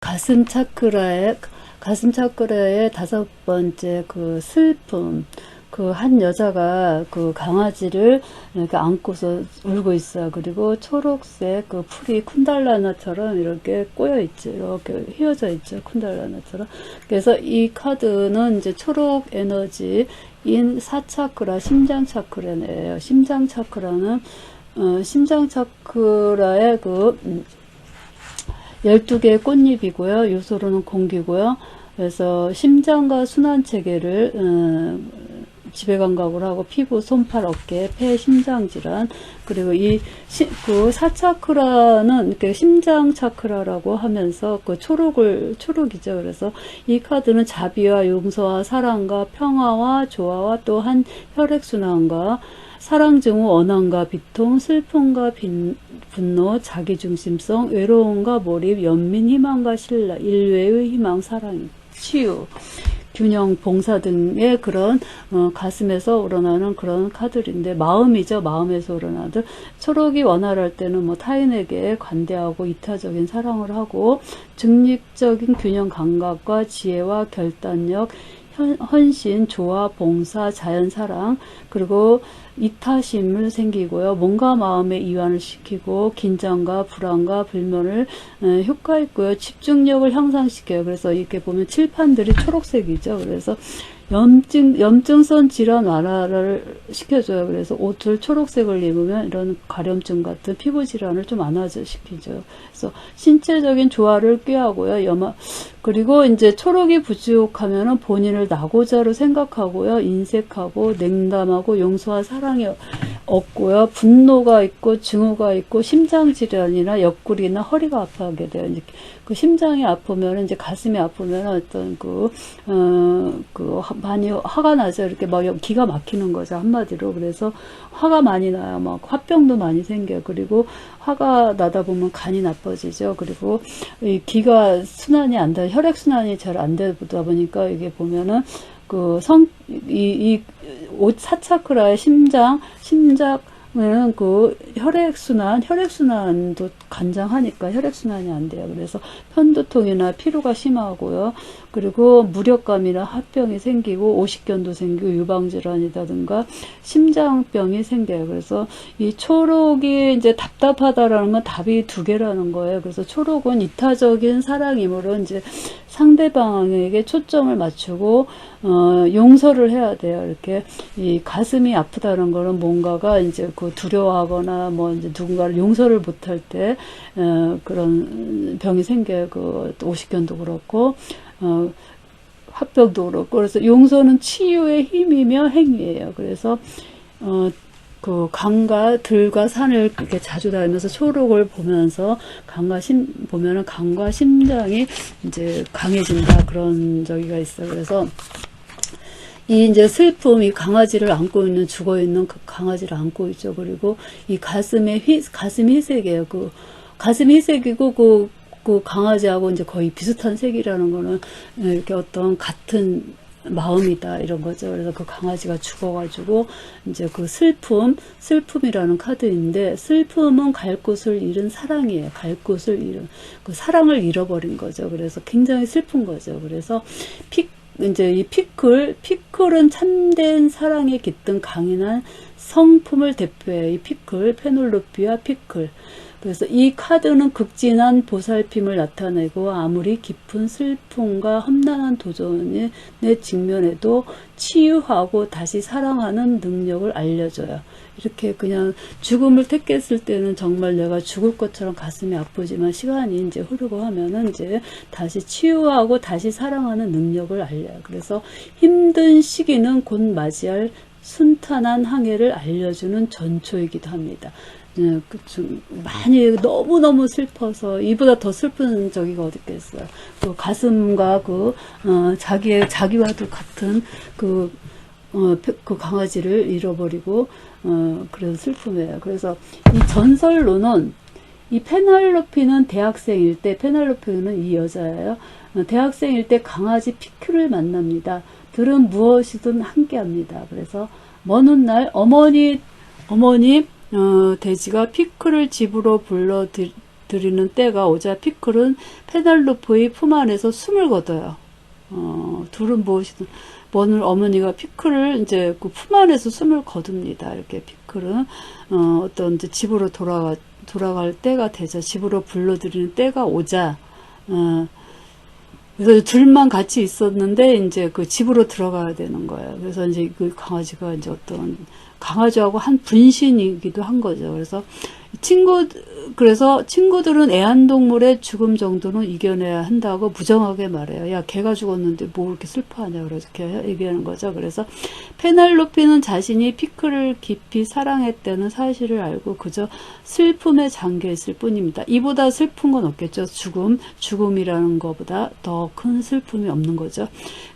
가슴 차크라의 다섯 번째 그 슬픔. 그 한 여자가 그 강아지를 이렇게 안고서 울고 있어요. 그리고 초록색 그 풀이 쿤달라나처럼 이렇게 꼬여 있죠. 이렇게 휘어져 있죠. 쿤달라나처럼. 그래서 이 카드는 이제 초록 에너지인 사차크라, 심장 차크라예요. 심장 차크라는 심장 차크라의 그 12개의 꽃잎이고요. 요소로는 공기고요. 그래서 심장과 순환 체계를 지배감각을 하고 피부, 손팔, 어깨, 폐, 심장 질환. 그리고 그 사차크라는 이렇게 심장 차크라라고 하면서 그 초록이죠. 그래서 이 카드는 자비와 용서와 사랑과 평화와 조화와 또한 혈액순환과 사랑 증후, 원한과 비통, 슬픔과 분노, 자기중심성, 외로움과 몰입, 연민, 희망과 신라, 인류의 희망, 사랑, 치유, 균형, 봉사 등의 그런 가슴에서 우러나는 그런 카드인데, 마음이죠. 마음에서 우러나들. 초록이 원활할 때는 뭐 타인에게 관대하고 이타적인 사랑을 하고, 중립적인 균형 감각과 지혜와 결단력, 헌신, 조화, 봉사, 자연사랑, 그리고 이타심을 생기고요. 몸과 마음의 이완을 시키고 긴장과 불안과 불면을 효과 있고요. 집중력을 향상시켜요. 그래서 이렇게 보면 칠판들이 초록색이죠. 그래서 염증성 질환 완화를 시켜줘요. 그래서 옷을 초록색을 입으면 이런 가려움증 같은 피부 질환을 좀 완화시키죠. 그래서 신체적인 조화를 꾀하고요. 그리고 이제 초록이 부족하면은 본인을 낙오자로 생각하고요. 인색하고 냉담하고 용서와 사랑이 없고요. 분노가 있고 증오가 있고 심장 질환이나 옆구리나 허리가 아파하게 돼요. 이제 그 심장이 아프면 이제 가슴이 아프면 어떤 많이 화가 나죠. 이렇게 막 기가 막히는 거죠. 한마디로. 그래서 화가 많이 나요. 막 화병도 많이 생겨요. 그리고 화가 나다 보면 간이 나빠지죠. 그리고 이 기가 순환이 안 돼, 혈액 순환이 잘 안 되다 보니까 이게 보면은 옷 사차크라의 심장은 그 혈액순환도 간장하니까 혈액순환이 안 돼요. 그래서 편두통이나 피로가 심하고요. 그리고 무력감이나 합병이 생기고 오십견도 생기고 유방질환이라든가 심장병이 생겨요. 그래서 이 초록이 이제 답답하다라는 건 답이 두 개라는 거예요. 그래서 초록은 이타적인 사랑이므로 이제 상대방에게 초점을 맞추고 용서를 해야 돼요. 이렇게 이 가슴이 아프다는 거는 뭔가가 이제 그 두려워하거나 뭐 이제 누군가를 용서를 못할 때 그런 병이 생겨요. 그 오십견도 그렇고 합병도 그렇고. 그래서 용서는 치유의 힘이며 행위예요. 그래서 그 강과 들과 산을 이렇게 자주 다니면서 초록을 보면서 보면은 강과 심장이 이제 강해진다, 그런 저기가 있어요. 그래서 이 이제 슬픔, 이 강아지를 안고 있는, 죽어 있는 그 강아지를 안고 있죠. 그리고 이 가슴이 희색이에요. 가슴이 희색이고 그 강아지하고 이제 거의 비슷한 색이라는 거는 이렇게 어떤 같은 마음이다, 이런 거죠. 그래서 그 강아지가 죽어가지고 이제 그 슬픔이라는 카드인데, 슬픔은 갈 곳을 잃은 사랑이에요. 갈 곳을 잃은 그 사랑을 잃어버린 거죠. 그래서 굉장히 슬픈 거죠. 그래서 이제 이 피클은 참된 사랑에 깃든 강인한 성품을 대표해요. 이 페놀로피와 피클. 그래서 이 카드는 극진한 보살핌을 나타내고, 아무리 깊은 슬픔과 험난한 도전에 직면해도 치유하고 다시 사랑하는 능력을 알려줘요. 이렇게 그냥 죽음을 택했을 때는 정말 내가 죽을 것처럼 가슴이 아프지만, 시간이 이제 흐르고 하면은 이제 다시 치유하고 다시 사랑하는 능력을 알려요. 그래서 힘든 시기는 곧 맞이할 순탄한 항해를 알려주는 전초이기도 합니다. 많이 너무너무 슬퍼서 이보다 더 슬픈 저기가 어디 있겠어요. 그 가슴과 자기와도 같은 그 강아지를 잃어버리고 그래서 슬픔이에요. 그래서 이 전설로는 이 페넬로피는 대학생일 때, 페넬로피는 이 여자예요. 대학생일 때 강아지 피큐를 만납니다. 들은 무엇이든 함께합니다. 그래서 먼 훗날 어머니 돼지가 피클을 집으로 불러들이는 때가 오자 피클은 페넬로페의 품 안에서 숨을 거둬요. 둘은 무엇이든 뭐는 어머니가 피클을 이제 그 품 안에서 숨을 거둡니다. 이렇게 피클은 어떤 이제 집으로 돌아갈 때가 되자, 집으로 불러들이는 때가 오자, 그래서 둘만 같이 있었는데 이제 그 집으로 들어가야 되는 거예요. 그래서 이제 그 강아지가 이제 어떤 강아지하고 한 분신이기도 한 거죠. 그래서 친구들은 애완동물의 죽음 정도는 이겨내야 한다고 무정하게 말해요. 야, 걔가 죽었는데 뭐 그렇게 슬퍼하냐, 그렇게 얘기하는 거죠. 그래서 페넬로페는 자신이 피클을 깊이 사랑했다는 사실을 알고 그저 슬픔에 잠겨 있을 뿐입니다. 이보다 슬픈 건 없겠죠. 죽음이라는 것보다 더 큰 슬픔이 없는 거죠.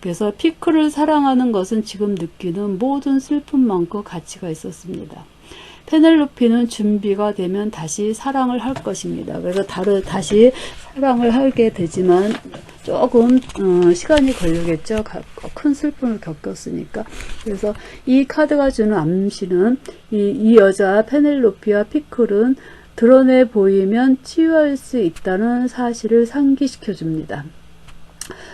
그래서 피클을 사랑하는 것은 지금 느끼는 모든 슬픔만큼 가치가 있었습니다. 페넬로페는 준비가 되면 다시 사랑을 할 것입니다. 그래서 다시 사랑을 하게 되지만 조금 시간이 걸리겠죠. 큰 슬픔을 겪었으니까. 그래서 이 카드가 주는 암시는 이 여자 페넬로페와 피클은 드러내 보이면 치유할 수 있다는 사실을 상기시켜 줍니다.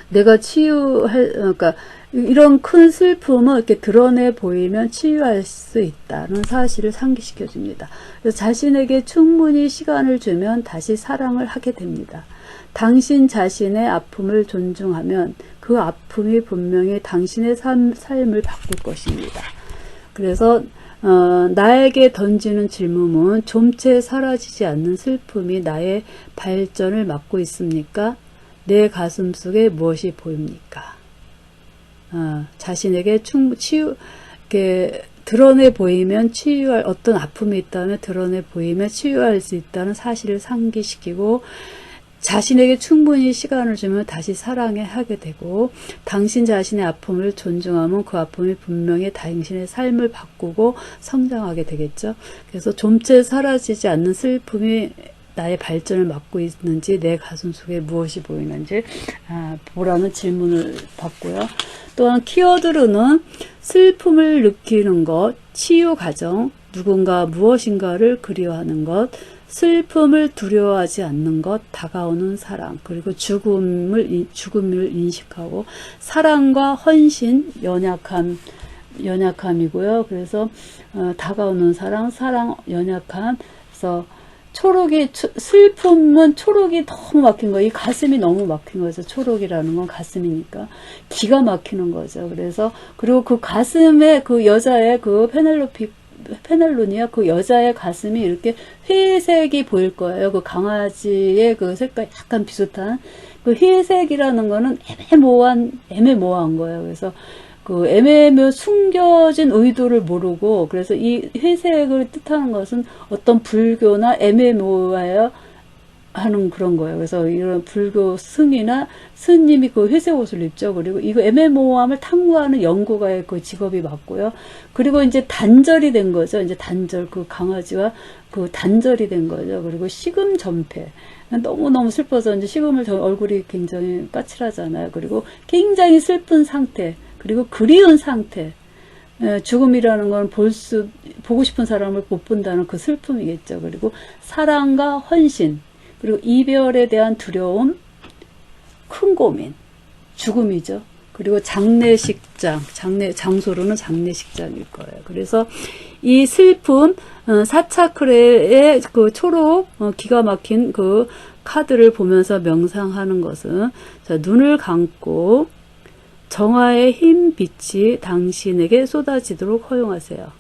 내가 그러니까 이런 큰 슬픔을 이렇게 드러내 보이면 치유할 수 있다는 사실을 상기시켜 줍니다. 그래서 자신에게 충분히 시간을 주면 다시 사랑을 하게 됩니다. 당신 자신의 아픔을 존중하면 그 아픔이 분명히 당신의 삶을 바꿀 것입니다. 그래서 나에게 던지는 질문은 좀채 사라지지 않는 슬픔이 나의 발전을 막고 있습니까? 내 가슴 속에 무엇이 보입니까? 자신에게 드러내 보이면 치유할, 어떤 아픔이 있다면 드러내 보이면 치유할 수 있다는 사실을 상기시키고, 자신에게 충분히 시간을 주면 다시 사랑하게 되고, 당신 자신의 아픔을 존중하면 그 아픔이 분명히 당신의 삶을 바꾸고 성장하게 되겠죠. 그래서 좀채 사라지지 않는 슬픔이 나의 발전을 막고 있는지, 내 가슴 속에 무엇이 보이는지 보라는 질문을 받고요. 또한 키워드로는 슬픔을 느끼는 것, 치유 과정, 누군가 무엇인가를 그리워하는 것, 슬픔을 두려워하지 않는 것, 다가오는 사랑, 그리고 죽음을 인식하고, 사랑과 헌신, 연약함이고요. 그래서 다가오는 사랑, 연약함. 그래서 슬픔은 초록이 너무 막힌 거예요. 이 가슴이 너무 막힌 거죠. 초록이라는 건 가슴이니까. 기가 막히는 거죠. 그리고 그 가슴에 그 여자의 그 페넬로니아 그 여자의 가슴이 이렇게 회색이 보일 거예요. 그 강아지의 그 색깔 약간 비슷한 그 회색이라는 거는 애매모호한 거예요. 그래서 그 숨겨진 의도를 모르고, 그래서 이 회색을 뜻하는 것은 어떤 불교나 애매모호하여 하는 그런 거예요. 그래서 이런 불교 승이나 스님이 그 회색 옷을 입죠. 그리고 이거 애매모호함을 탐구하는 연구가의 그 직업이 맞고요. 그리고 이제 단절이 된 거죠. 이제 그 강아지와 그 단절이 된 거죠. 그리고 식음전폐. 너무너무 슬퍼서 이제 얼굴이 굉장히 까칠하잖아요. 그리고 굉장히 슬픈 상태. 그리고 그리운 상태. 죽음이라는 건 보고 싶은 사람을 못 본다는 그 슬픔이겠죠. 그리고 사랑과 헌신. 그리고 이별에 대한 두려움, 큰 고민, 죽음이죠. 그리고 장소로는 장례식장일 거예요. 그래서 이 슬픔, 사차크레의 그 초록, 기가 막힌 그 카드를 보면서 명상하는 것은, 눈을 감고 정화의 흰 빛이 당신에게 쏟아지도록 허용하세요.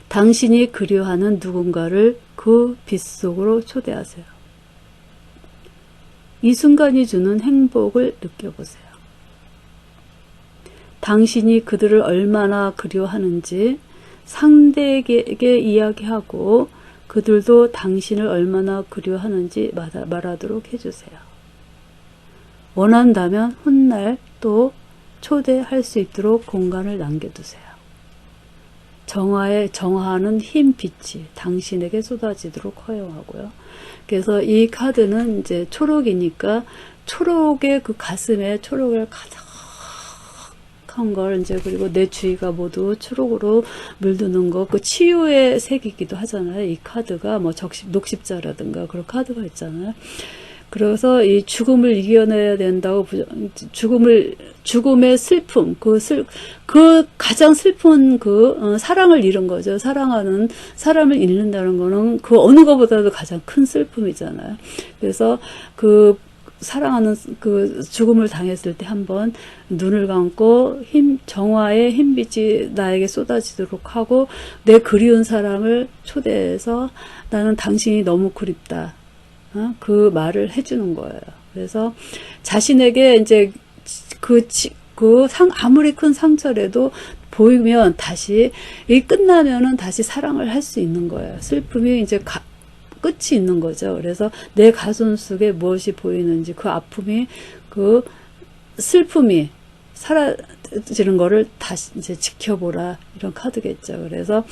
당신이 그리워하는 누군가를 그 빛 속으로 초대하세요. 이 순간이 주는 행복을 느껴보세요. 당신이 그들을 얼마나 그리워하는지 상대에게 이야기하고 그들도 당신을 얼마나 그리워하는지 말하도록 해주세요. 원한다면 훗날 또 초대할 수 있도록 공간을 남겨두세요. 정화하는 흰 빛이 당신에게 쏟아지도록 허용하고요. 그래서 이 카드는 이제 초록이니까 초록의 그 가슴에 초록을 가득 칙칙한 걸 이제 그리고 내 주위가 모두 초록으로 물드는 거, 그 치유의 색이기도 하잖아요. 이 카드가 뭐 녹십자라든가 그런 카드가 있잖아요. 그래서 이 죽음을 이겨내야 된다고, 죽음의 슬픔, 그 가장 슬픈 사랑을 잃은 거죠. 사랑하는 사람을 잃는다는 거는 그 어느 것보다도 가장 큰 슬픔이잖아요. 그래서 사랑하는 죽음을 당했을 때 한번 눈을 감고 정화의 흰빛이 나에게 쏟아지도록 하고 내 그리운 사람을 초대해서 나는 당신이 너무 그립다. 그 말을 해주는 거예요. 그래서 자신에게 이제 아무리 큰 상처라도 보이면 다시, 끝나면은 다시 사랑을 할 수 있는 거예요. 슬픔이 이제 끝이 있는 거죠. 그래서 내 가슴 속에 무엇이 보이는지 그 아픔이, 그 슬픔이 사라지는 거를 다시 이제 지켜보라. 이런 카드겠죠. 그래서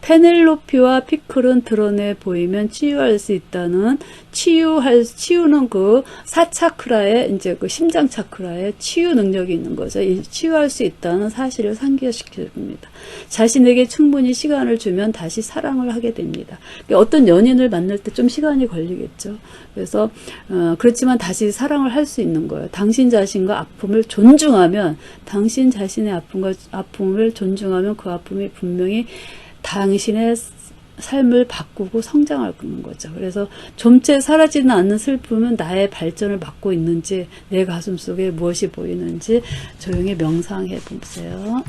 페넬로피와 피클은 드러내 보이면 치유할 수 있다는, 치유는 그 사차크라의, 이제 그 심장 차크라의 치유 능력이 있는 거죠. 이 치유할 수 있다는 사실을 상기시켜줍니다. 자신에게 충분히 시간을 주면 다시 사랑을 하게 됩니다. 어떤 연인을 만날 때 좀 시간이 걸리겠죠. 그래서, 그렇지만 다시 사랑을 할 수 있는 거예요. 당신 자신과 아픔을 존중하면, 당신 자신의 아픔을 존중하면 그 아픔이 분명히 당신의 삶을 바꾸고 성장할 거죠. 그래서 좀체 사라지는 않는 슬픔은 나의 발전을 막고 있는지, 내 가슴 속에 무엇이 보이는지 조용히 명상해 보세요.